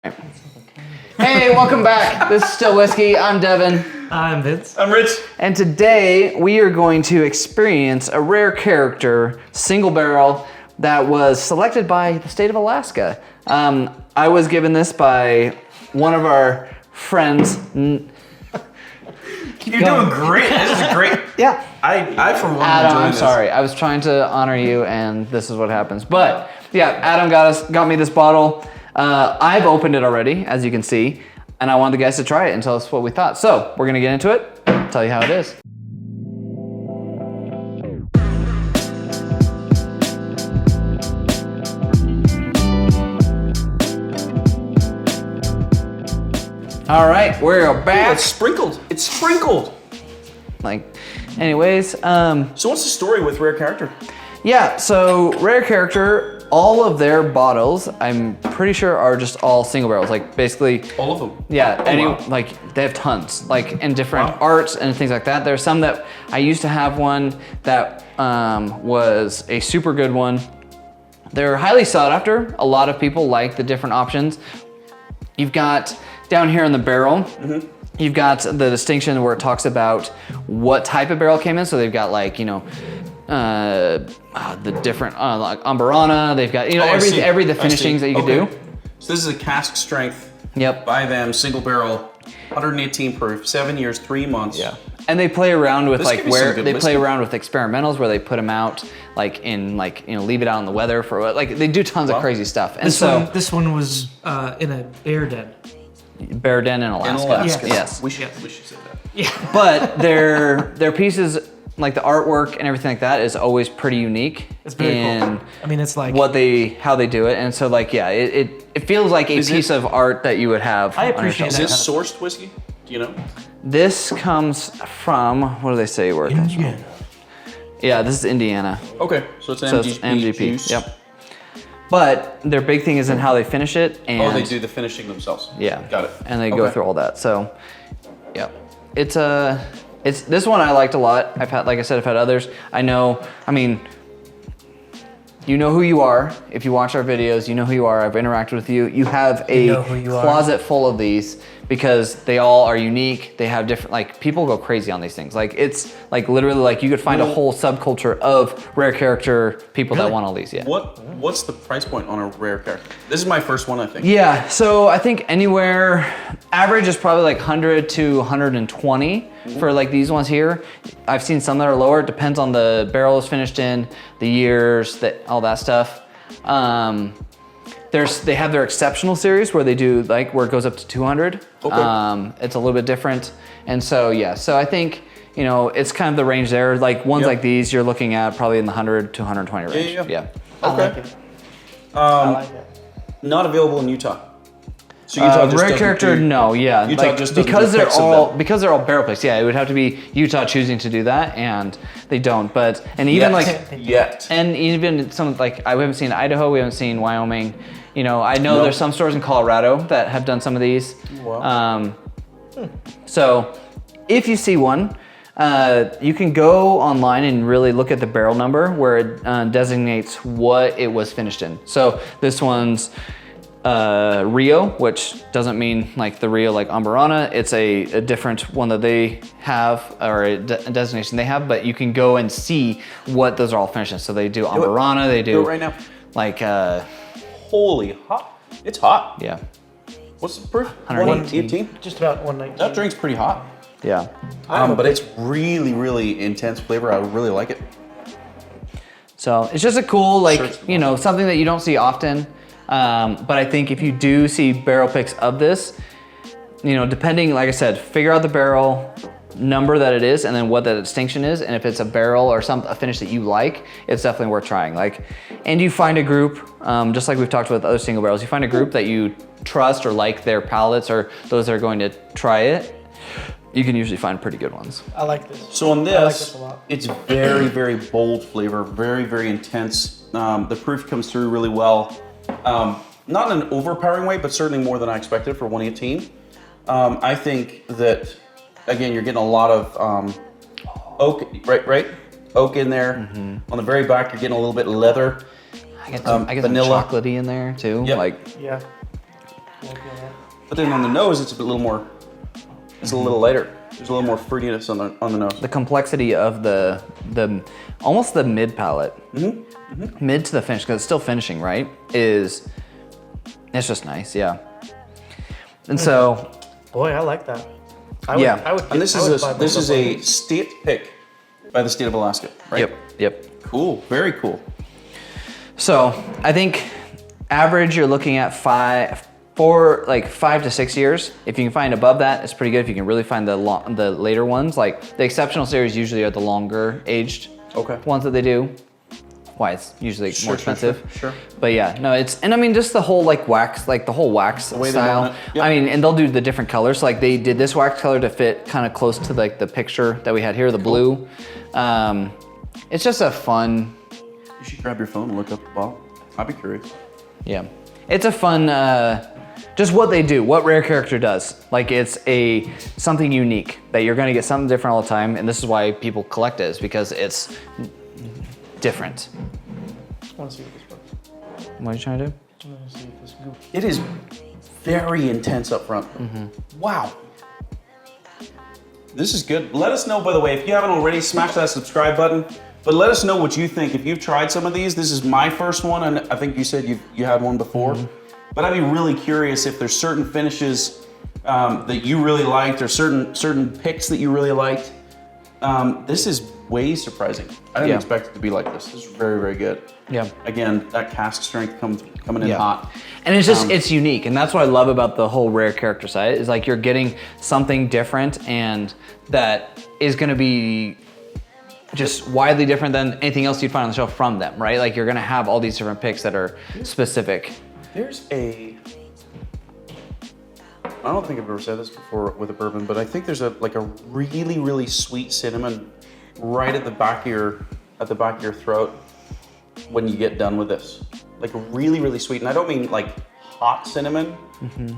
Hey, welcome back. This is Still Whiskey. I'm Devin. I'm Vince. I'm Rich. And today we are going to experience a rare character, single barrel, that was selected by the state of Alaska. I was given this by one of our friends. You're doing great. This is great. Yeah. I for one Adam, enjoy I'm this. sorry. I was trying to honor you, and this is what happens. But yeah, Adam got me this bottle. I've opened it already, as you can see, and I wanted the guys to try it and tell us what we thought. So we're gonna get into it, tell you how it is. All right, we're back. It's sprinkled. It's sprinkled. Anyways, So what's the story with Rare Character? yeah, so Rare Character, all of their bottles, I'm pretty sure, are just all single barrels. Like basically, All of them. yeah, wow. like they have tons, like in different Wow. arts and things like that. There's some that I used to have one that was a super good one. They're highly sought after. A lot of people like the different options. You've got down here in the barrel, you've got the distinction where it talks about what type of barrel came in. So they've got like, the different like Ambarana. They've got every the finishings that you can do. So this is a cask strength. Yep. By them, single barrel, 118 proof, 7 years, 3 months. Yeah. And they play around with This like could be where some good they play whiskey. around with experimentals where they put them out like in leave it out in the weather for like they do tons of Wow. crazy stuff. And so This one was in a bear den. Bear Den in Alaska. In Alaska. Yes. We should say that. Yeah. But their pieces, like the artwork and everything like that, is always pretty unique. It's very in cool. I mean, it's like how they do it, and so like yeah, it feels like a piece of art that you would have. I on your appreciate shelf. Is this sourced whiskey? Do you know? This comes from, what do they say where it comes from? Yeah, this is Indiana. Okay, so it's So it's MGP. MGP. Juice. Yep. But their big thing is in how they finish it, and Oh, they do the finishing themselves. yeah, Got it. And they go Okay. through all that. So, yeah, it's this one I liked a lot. I've had, like I said, I've had others. I mean, you know who you are. If you watch our videos, you know who you are. I've interacted with you. You have a know who you are. closet full of these because they all are unique. They have different, like, people go crazy on these things. Like, it's like literally like you could find a whole subculture of rare character people that want all these. Yeah. What's the price point on a Rare Character? This is my first one, I think. Yeah, so I think anywhere, average is probably like 100 to 120 for like these ones here. I've seen some that are lower. It depends on the barrel it's finished in, the years, all that stuff. They have their exceptional series where they do like where it goes up to 200. Okay. It's a little bit different, and so yeah. So I think it's kind of the range there. Like ones like these, you're looking at probably in the 100 to 120 range. Yeah. I like Okay. it. I like it. Not available in Utah. So Utah just rare doesn't character, do- no, yeah, Utah like, just doesn't because do they're picks of all them. barrel picks. Yeah, it would have to be Utah choosing to do that, and they don't. But even Yet. and even some like we haven't seen Idaho, we haven't seen Wyoming. I know there's some stores in Colorado that have done some of these. Wow. So if you see one, you can go online and really look at the barrel number where it designates what it was finished in. So this one's Rio, which doesn't mean like the Rio like Ambarana. It's a different one that they have, or a designation they have, but you can go and see what those are all finished in. So they do Ambarana, they Do do it right now. like Holy hot. It's hot. yeah. What's the proof? 118. 118? Just about 119. That drink's pretty hot. Yeah. But it's really, really intense flavor. I really like it. So it's just a cool, like, Sure, it's something that you don't see often. But I think if you do see barrel picks of this, depending, like I said, figure out the barrel number that it is and then what the distinction is. And if it's a barrel or a finish that you like, it's definitely worth trying. And you find a group, just like we've talked about with other single barrels, you find a group that you trust or like their palates or those that are going to try it. You can usually find pretty good ones. I like this. So on I like this, this a lot. it's very, very bold flavor, very, very intense. The proof comes through really well. Not in an overpowering way, but certainly more than I expected for 118. I think that, again, you're getting a lot of oak, right? Oak in there. On the very back, you're getting a little bit of leather. I get some vanilla. chocolatey in there too. Yep. Like, Yeah. But then on the nose, it's a little more. It's a little lighter. There's a little more fruitiness on the nose. The complexity of the almost the mid palate, mid to the finish, because it's still finishing, right? It's just nice, yeah. And so, Boy, I like that. I would And this is a state pick by the state of Alaska, right? Yep. Cool. Very cool. So I think average you're looking at 5 to 6 years. If you can find above that, it's pretty good. If you can really find the later ones, like the exceptional series usually are the longer aged ones that they do. Why it's usually more expensive. Sure. But yeah, no, and I mean just the whole wax style. Yep. I mean, and they'll do the different colors. So like they did this wax color to fit kind of close to like the picture that we had here, the blue. It's just a fun. You should grab your phone and look up the bottle. I'd be curious. Yeah, it's a fun. Just what they do, what Rare Character does. Like it's something unique that you're gonna get something different all the time, and this is why people collect it, is because it's different. I want to see what this works. What are you trying to do? I want to see if this goop. It is very intense up front. Wow. This is good. Let us know, by the way, if you haven't already, smash that subscribe button. But let us know what you think. If you've tried some of these, this is my first one, and I think you said you had one before. But I'd be really curious if there's certain finishes that you really liked, or certain picks that you really liked. This is way surprising. I didn't expect it to be like this. This is very, very good. Yeah. Again, that cask strength coming in hot. And it's just, it's unique. And that's what I love about the whole Rare Character side, is like you're getting something different, and that is gonna be just widely different than anything else you'd find on the shelf from them, right? Like you're gonna have all these different picks that are specific. There's I don't think I've ever said this before with a bourbon, but I think there's a really, really sweet cinnamon right at the back of your throat when you get done with this. Like really, really sweet. And I don't mean like hot cinnamon.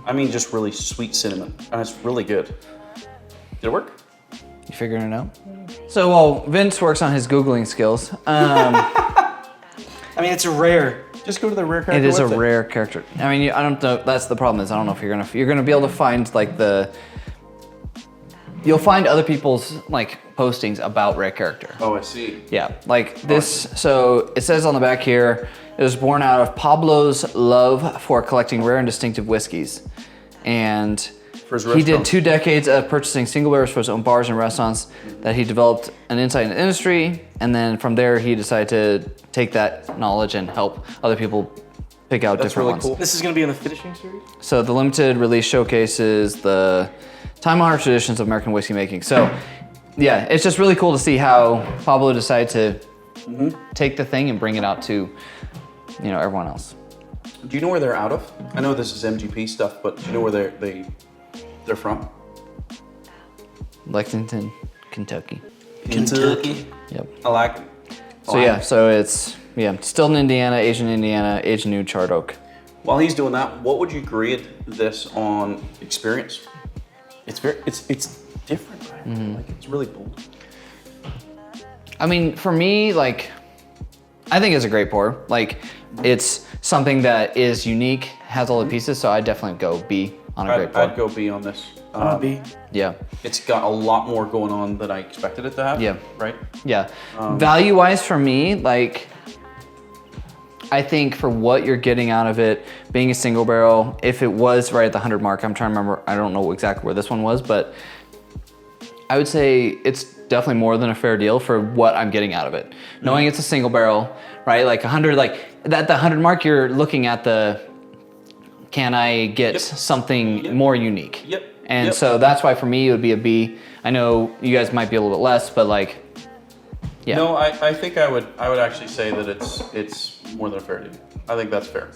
I mean just really sweet cinnamon. And it's really good. Did it work? You figuring it out? So while Vince works on his Googling skills, I mean, it's a rare. Just go to the Rare Character. it is a Rare Character. I mean, I don't know. That's the problem, is I don't know if you're gonna be able to find like you'll find other people's like postings about Rare Character. Oh, I see. Yeah, like this. So it says on the back here, it was born out of Pablo's love for collecting rare and distinctive whiskeys, and he did 2 decades of purchasing single barrels for his own bars and restaurants that he developed an insight in the industry, and then from there he decided to take that knowledge and help other people pick out different really ones. cool. This is going to be in the finishing series? So the limited release showcases the time-honored traditions of American whiskey making. So yeah, it's just really cool to see how Pablo decided to take the thing and bring it out to everyone else. Do you know where they're out of? I know this is MGP stuff, but do you know where they're from? Lexington, Kentucky. Kentucky. Yep. I like it. So yeah, so it's still in Indiana, aged in Indiana, aged in new charred oak. While he's doing that, what would you grade this on experience? It's different, right? Like it's really bold. I mean, for me, like, I think it's a great pour. Like, it's something that is unique, has all the pieces, so I'd definitely go B on a great pour. I'd go B on this. B. Yeah. It's got a lot more going on than I expected it to have. Yeah. Right? Yeah. Value-wise for me, like, I think for what you're getting out of it, being a single barrel, if it was right at the 100 mark, I'm trying to remember, I don't know exactly where this one was, but I would say it's definitely more than a fair deal for what I'm getting out of it. Knowing it's a single barrel, right? Like 100, like at the 100 mark, you're looking at can I get something more unique? Yep. And so that's why for me it would be a B. I know you guys might be a little bit less, but like, yeah. No, I think I would actually say that it's more than a fair deal. I think that's fair.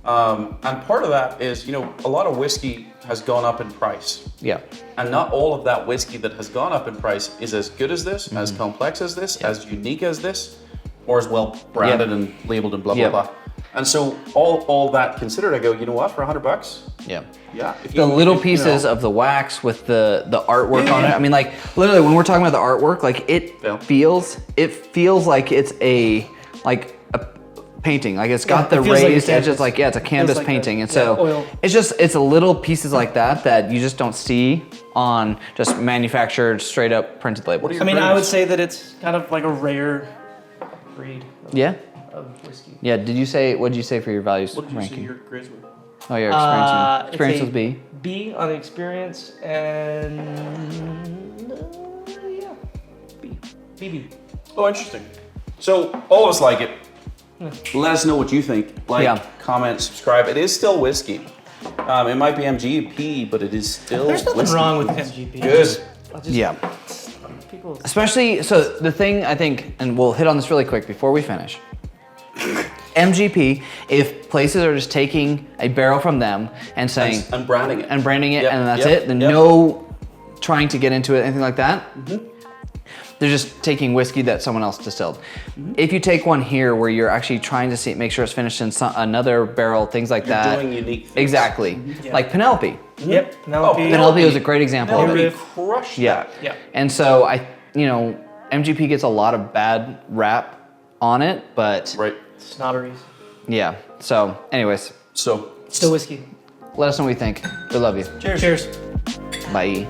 And part of that is, a lot of whiskey has gone up in price. Yeah. And not all of that whiskey that has gone up in price is as good as this, as complex as this, as unique as this, or as well branded and labeled and blah, blah, blah. And so all that considered, I go, you know what, for $100? Yeah. Yeah. The little pieces of the wax with the artwork on it. I mean, like literally when we're talking about the artwork, like it feels like it's a painting. Like it's got Yeah, the it feels like a raised edges, canvas. like, yeah, it's a canvas like painting. a- And yeah, so oil. it's a little pieces like that you just don't see on just manufactured, straight up printed labels. What are I your mean, I would grades? say that it's kind of like a rare breed Yeah? of whiskey. Yeah, what did you say for your values What did you say ranking? your grades were? Oh, your It's experience a was B. B on the experience, and yeah, B. BB. Oh, interesting. So all of us like it. Let us know what you think. Like, Yeah. comment, subscribe. It is still whiskey. It might be MGP, but it is still There's nothing whiskey. wrong with MGP. Good. Yeah. People. Especially, so the thing I think, and we'll hit on this really quick before we finish. MGP, if places are just taking a barrel from them and saying, And branding it. and branding it, Yep, and that's yep, it, then yep. no trying to get into it, anything like that. They're just taking whiskey that someone else distilled. If you take one here where you're actually trying to make sure it's finished in another barrel, things like You're that. doing unique things. Exactly. Yeah. Like Penelope. Yep. Penelope. Penelope was a great example of it. Penelope crushed Yeah. that. Yeah. And so MGP gets a lot of bad rap on it, but Right. Snobberies. yeah. So anyways, So Still whiskey. let us know what you think. We love you. Cheers. Bye.